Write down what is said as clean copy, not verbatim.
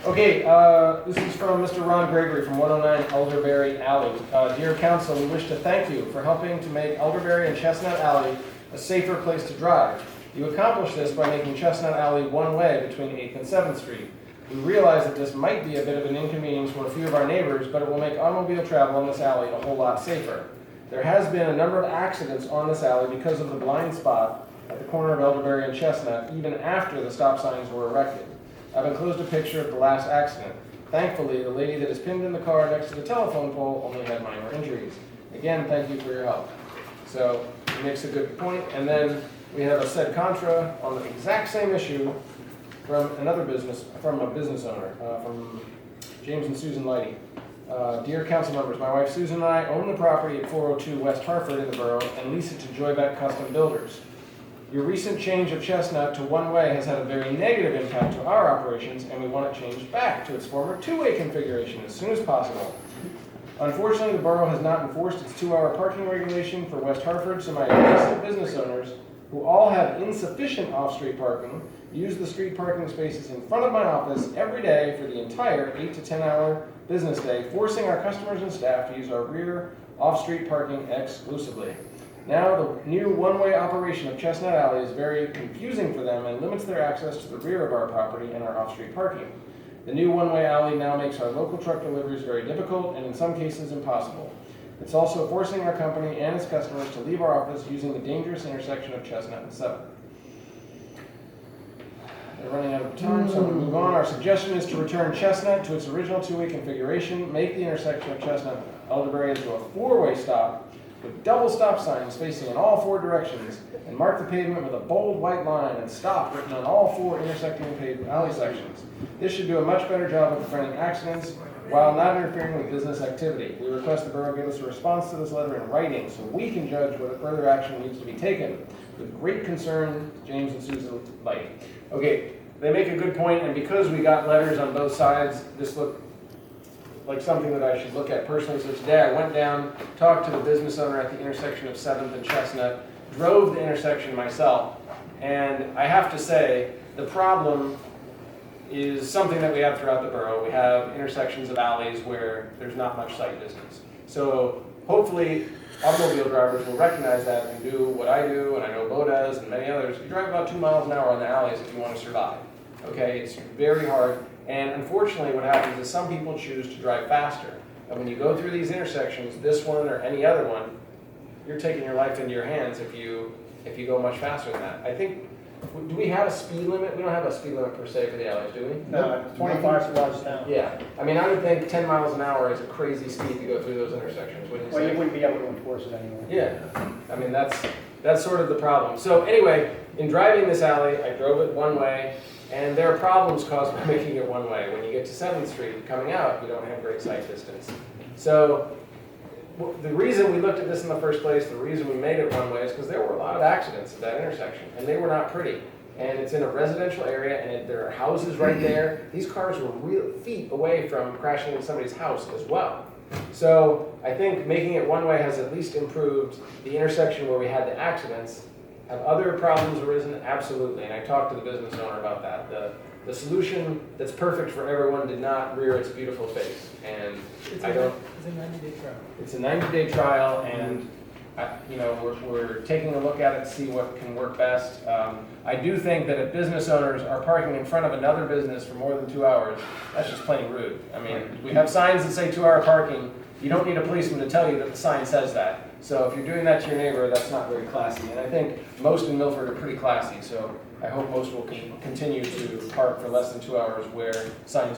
Okay, this is from Mr. Ron Gregory from 109 Elderberry Alley. Dear Council, we wish to thank you for helping to make Elderberry and Chestnut Alley a safer place to drive. You accomplished this by making Chestnut Alley one-way between 8th and 7th Street. We realize that this might be a bit of an inconvenience for a few of our neighbors, but it will make automobile travel on this alley a whole lot safer. There has been a number of accidents on this alley because of the blind spot at the corner of Elderberry and Chestnut, even after the stop signs were erected. I've enclosed a picture of the last accident. Thankfully, the lady that is pinned in the car next to the telephone pole only had minor injuries. Again, thank you for your help. So, he makes a good point. And then we have a sed contra on the exact same issue from a business owner, from James and Susan Lighty. Dear council members, my wife Susan and I own the property at 402 West Hartford in the borough and lease it to Joybeck Custom Builders. Your recent change of Chestnut to one-way has had a very negative impact to our operations, and we want it changed back to its former two-way configuration as soon as possible. Unfortunately, the borough has not enforced its 2-hour parking regulation for West Hartford, so my adjacent business owners, who all have insufficient off-street parking, use the street parking spaces in front of my office every day for the entire 8 to 10 hour business day, forcing our customers and staff to use our rear off-street parking exclusively. Now, the new one-way operation of Chestnut Alley is very confusing for them and limits their access to the rear of our property and our off-street parking. The new one-way alley now makes our local truck deliveries very difficult and in some cases impossible. It's also forcing our company and its customers to leave our office using the dangerous intersection of Chestnut and 7th. They're running out of time, so I'm going to move on. Our suggestion is to return Chestnut to its original two-way configuration, make the intersection of Chestnut and Elderberry into a four-way stop with double stop signs facing in all 4 directions, and mark the pavement with a bold white line and stop written on all 4 intersecting paved alley sections. This should do a much better job of preventing accidents while not interfering with business activity. We request the borough give us a response to this letter in writing so we can judge whether further action needs to be taken. With great concern, James and Susan Lighty. Okay, they make a good point, and because we got letters on both sides, this looked like something that I should look at personally. So today I went down, talked to the business owner at the intersection of 7th and Chestnut, drove the intersection myself, and I have to say the problem is something that we have throughout the borough. We have intersections of alleys where there's not much sight distance. So hopefully automobile drivers will recognize that and do what I do, and I know Bo does, and many others. You drive about 2 miles an hour on the alleys if you want to survive. Okay, it's very hard. And unfortunately what happens is some people choose to drive faster. And when you go through these intersections, this one or any other one, you're taking your life into your hands if you go much faster than that. I think, do we have a speed limit? We don't have a speed limit per se for the alleys, do we? No, 25 is the largest town. Yeah. I mean, I would think 10 miles an hour is a crazy speed to go through those intersections, wouldn't you say? Well, you wouldn't be able to enforce it anyway. Yeah. I mean, that's sort of the problem. So anyway, in driving this alley, I drove it one way. And there are problems caused by making it one way. When you get to 7th Street coming out, you don't have great sight distance. So the reason we looked at this in the first place, the reason we made it one way is because there were a lot of accidents at that intersection, and they were not pretty. And it's in a residential area, and there are houses right there. These cars were real feet away from crashing into somebody's house as well. So I think making it one way has at least improved the intersection where we had the accidents. Have other problems arisen? Absolutely, and I talked to the business owner about that. The solution that's perfect for everyone did not rear its beautiful face, and It's a 90-day trial. It's a 90-day trial, and we're taking a look at it to see what can work best. I do think that if business owners are parking in front of another business for more than 2 hours, that's just plain rude. I mean, we have signs that say 2-hour parking. You don't need a policeman to tell you that the sign says that. So if you're doing that to your neighbor, that's not very classy. And I think most in Milford are pretty classy, so I hope most will continue to park for less than 2 hours where signs